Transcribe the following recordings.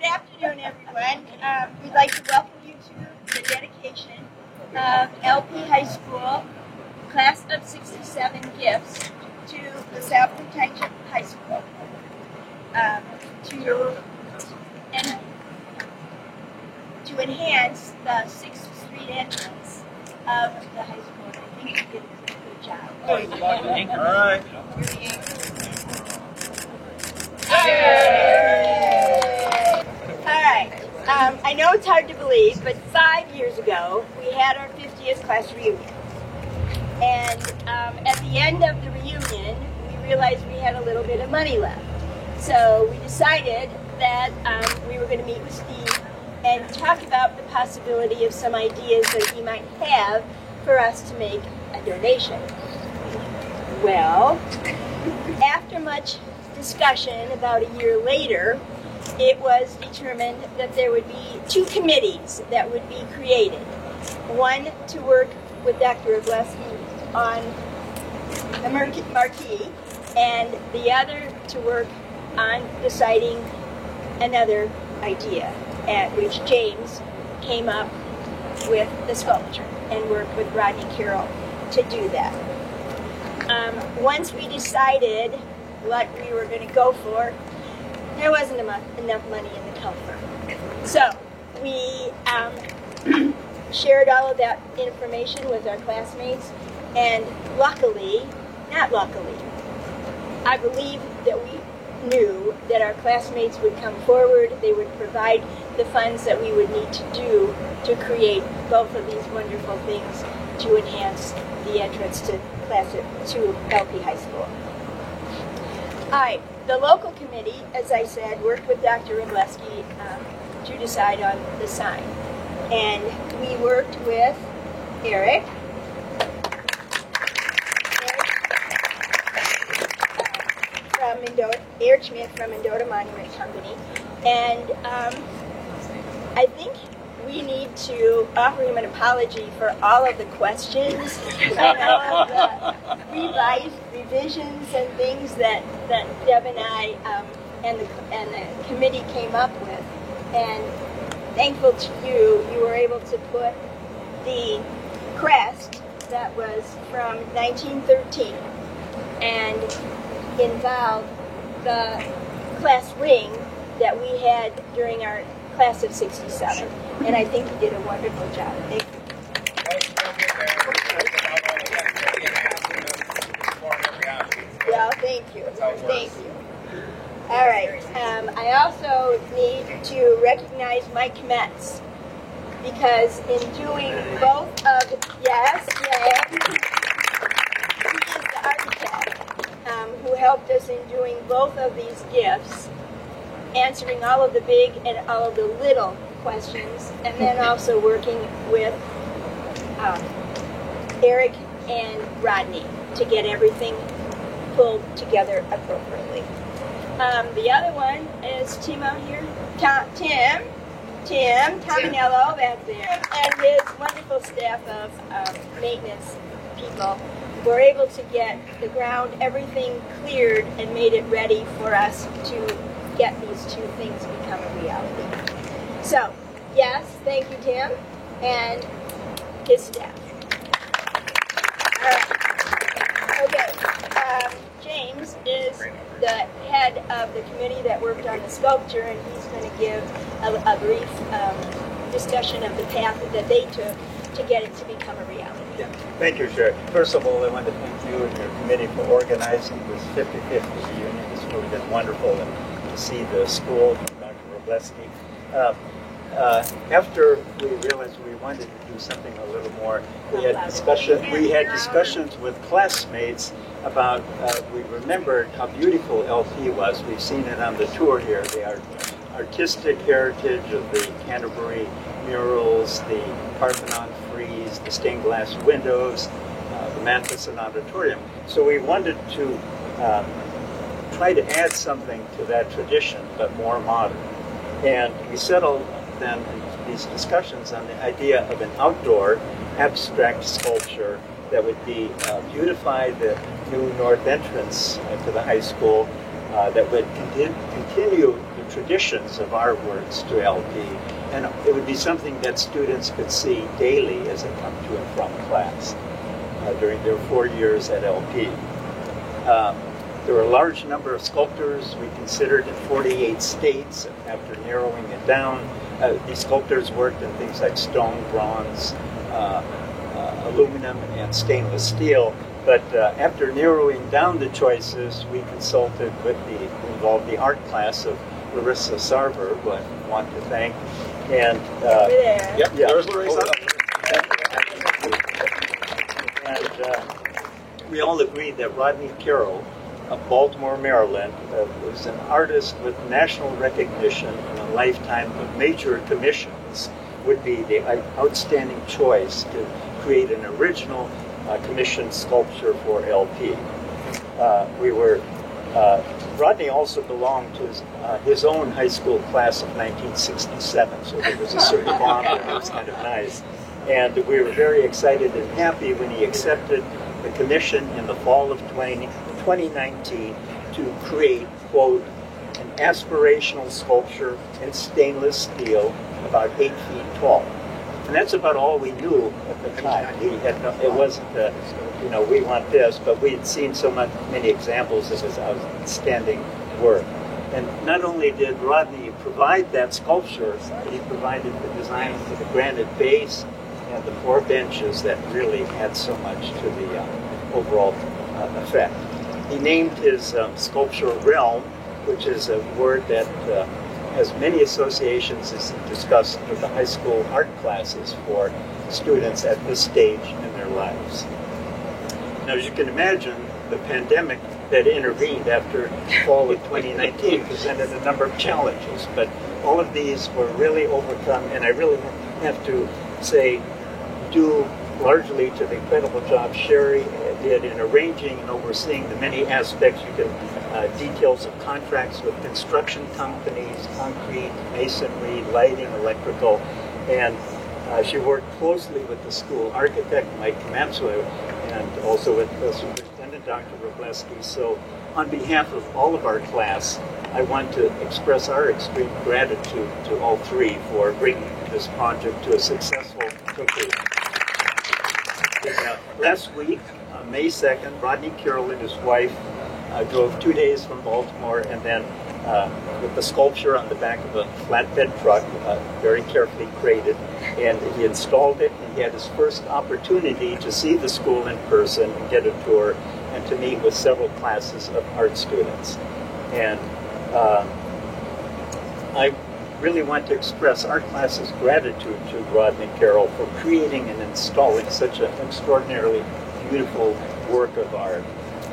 Good afternoon, everyone. We'd like to welcome you to the dedication of LP High School Class of 67 gifts to the South Township High School to enhance the 6th Street entrance of the high school. I think you did a good job. All right. I know it's hard to believe, but 5 years ago, we had our 50th class reunion. And at the end of the reunion, we realized we had a little bit of money left. So we decided that we were going to meet with Steve and talk about the possibility of some ideas that he might have for us to make a donation. Well, after much discussion, about a year later, it was determined that there would be 2 committees that would be created. One to work with Dr. Robleski on the marquee, and the other to work on deciding another idea, at which James came up with the sculpture and worked with Rodney Carroll to do that. Once we decided what we were going to go for, there wasn't enough money in the coffer. So we shared all of that information with our classmates, and luckily, not luckily, I believe that we knew that our classmates would come forward, they would provide the funds that we would need to do to create both of these wonderful things to enhance the entrance to LP High School. All right, the local committee, as I said, worked with Dr. Robleski to decide on the sign. And we worked with Eric Schmidt from Mendota Monument Company. And I think we need to offer him an apology for all of the questions and all of the revisions and things that Deb and I and the committee came up with. And thankful to you, you were able to put the crest that was from 1913 and involved the class ring that we had during our class of 67. And I think you did a wonderful job. Thank you. Well, thank you. Thank you. All right. I also need to recognize Mike Metz, because in doing both of, yes, he is the architect who helped us in doing both of these gifts, answering all of the big and all of the little questions, and then also working with Eric and Rodney to get everything pulled together appropriately. The other one is Tim out here. Tim Tominello back there, and his wonderful staff of maintenance people were able to get the ground, everything cleared and made it ready for us to get these 2 things become a reality. So, yes, thank you, Tim, and his staff. All right. Okay. James is the head of the committee that worked on the sculpture, and he's going to give a brief discussion of the path that they took to get it to become a reality. Yeah. Thank you, Sherry. First of all, I want to thank you and your committee for organizing this 55th reunion. It's really been wonderful to see the school, Dr. Robleski. After we realized we wanted to do something a little more, we had discussions with classmates about, we remembered how beautiful LP was. We've seen it on the tour here, the artistic heritage of the Canterbury murals, the Parthenon frieze, the stained glass windows, the Matheson Auditorium. So we wanted to try to add something to that tradition, but more modern. And we settled then in these discussions on the idea of an outdoor abstract sculpture that would be beautify the new north entrance to the high school that would continue the traditions of our works to LP. And it would be something that students could see daily as they come to and from class during their 4 years at LP. There were a large number of sculptors we considered in 48 states. After narrowing it down, these sculptors worked in things like stone, bronze, aluminum, and stainless steel. But after narrowing down the choices, we consulted with involved the art class of Larissa Sarver, who I want to thank. And over there. Yep, yeah. there's Larissa. And we all agreed that Rodney Carroll of Baltimore, Maryland, was an artist with national recognition and a lifetime of major commissions, would be the outstanding choice to create an original commissioned sculpture for LP. Rodney also belonged to his own high school class of 1967, so there was a certain bond that was kind of nice. And we were very excited and happy when he accepted the commission in the fall of 2019 to create, quote, an aspirational sculpture in stainless steel about 8 feet tall. And that's about all we knew at the time. It wasn't, we want this, but we had seen so many examples of his outstanding work. And not only did Rodney provide that sculpture, but he provided the design for the granite base and the 4 benches that really add so much to the overall effect. He named his sculpture Realm, which is a word that has many associations as discussed with the high school art classes for students at this stage in their lives. Now, as you can imagine, the pandemic that intervened after fall of 2019 presented a number of challenges, but all of these were really overcome, and I really have to say, due largely to the incredible job Sherry did in arranging and overseeing the many aspects details of contracts with construction companies, concrete, masonry, lighting, electrical, and she worked closely with the school architect, Mike Matsue, and also with Superintendent Dr. Robleski. So on behalf of all of our class, I want to express our extreme gratitude to all three for bringing this project to a successful conclusion. Last week, May 2nd, Rodney Carroll and his wife drove 2 days from Baltimore, and then with the sculpture on the back of a flatbed truck, very carefully crated, and he installed it, and he had his first opportunity to see the school in person and get a tour and to meet with several classes of art students. And I really want to express our class's gratitude to Rodney Carroll for creating and installing such an extraordinarily beautiful work of art.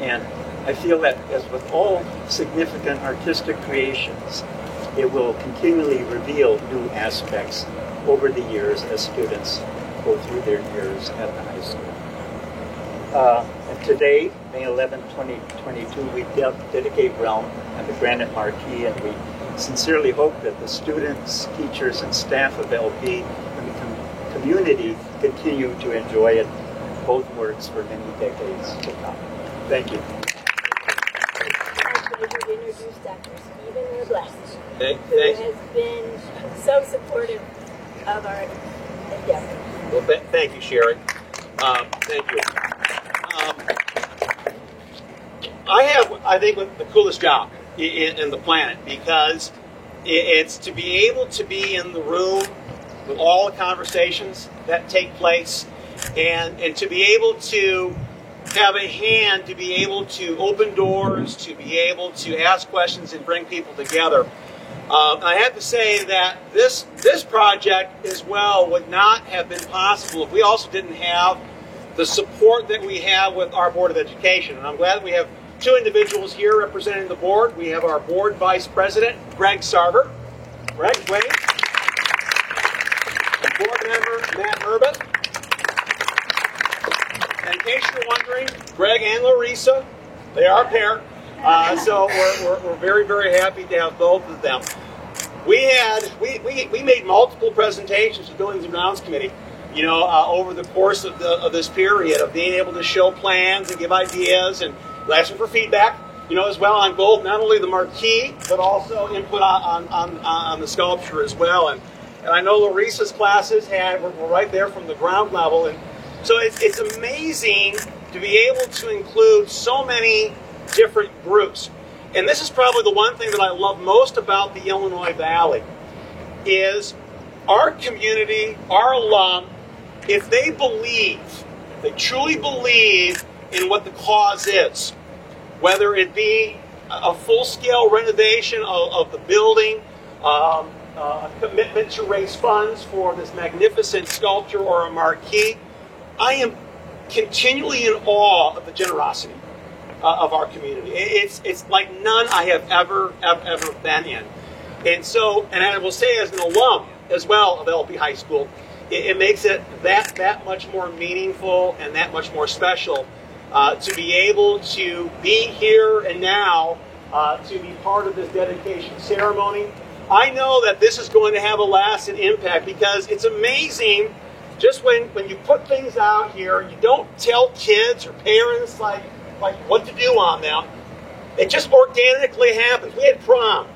And I feel that, as with all significant artistic creations, it will continually reveal new aspects over the years as students go through their years at the high school. And today, May 11, 2022, we dedicate Realm and the Granite Marquee, and we sincerely hope that the students, teachers, and staff of LP and the community continue to enjoy it, both works, for many decades to come. Thank you. I'd like to introduce Dr. Stephen Robleski, who Thanks. has been so supportive of our endeavor. Well, thank you, Sherry. Thank you. I have, I think, the coolest job in the planet, because it's to be able to be in the room with all the conversations that take place, and to be able to have a hand to be able to open doors, to be able to ask questions and bring people together. I have to say that this project as well would not have been possible if we also didn't have the support that we have with our Board of Education. And I'm glad that we have two individuals here representing the board. We have our board vice president, Greg Sarver. Greg, wave. Board member, Matt Urban. And in case you're wondering, Greg and Larissa, they are a pair. So we're very, very happy to have both of them. We made multiple presentations to Buildings and Grounds Committee, over the course of this period of being able to show plans and give ideas and asking for feedback. as well on both, not only the marquee, but also input on the sculpture as well. And I know Larissa's classes were right there from the ground level. And so it's amazing to be able to include so many different groups. And this is probably the one thing that I love most about the Illinois Valley is our community, our alum, if they truly believe in what the cause is, whether it be a full-scale renovation of the building, a commitment to raise funds for this magnificent sculpture or a marquee, I am continually in awe of the generosity of our community. It's like none I have ever been in. And so, and I will say as an alum as well of LP High School, it makes it that much more meaningful and that much more special to be able to be here and now to be part of this dedication ceremony. I know that this is going to have a lasting impact because it's amazing just when you put things out here, you don't tell kids or parents like what to do on them. It just organically happens. We had prom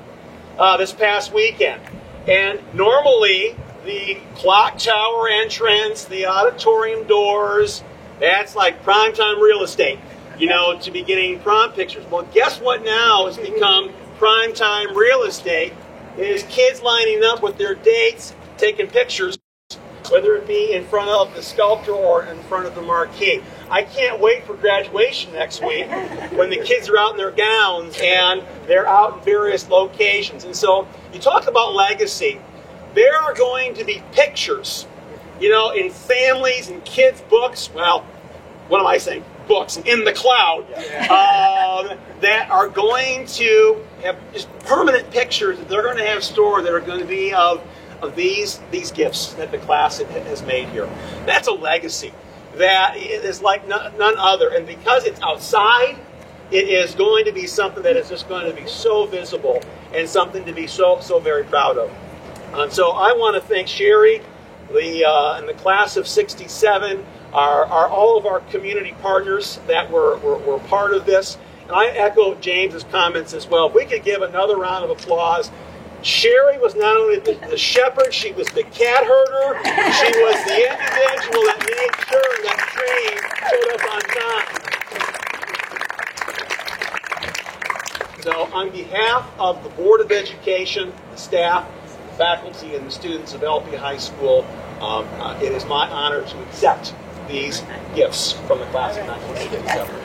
this past weekend, and normally the clock tower entrance, the auditorium doors, that's like primetime real estate, to be getting prom pictures. Well, guess what now has become primetime real estate is kids lining up with their dates, taking pictures, whether it be in front of the sculpture or in front of the marquee. I can't wait for graduation next week when the kids are out in their gowns and they're out in various locations. And so you talk about legacy. There are going to be pictures, in families and kids' books. Well, what am I saying? Books in the cloud that are going to have just permanent pictures that they're going to have stored that are going to be of these gifts that the class has made here. That's a legacy that is like none other. And because it's outside, it is going to be something that is just going to be so visible and something to be so very proud of. And so I want to thank Sherry, and the class of '67, are all of our community partners that were part of this. And I echo James's comments as well. If we could give another round of applause. Sherry was not only the shepherd, she was the cat herder. She was the individual that made sure that train showed up on time. So on behalf of the Board of Education, the staff, the faculty, and the students of LP High School, it is my honor to accept these gifts from the class of 1967.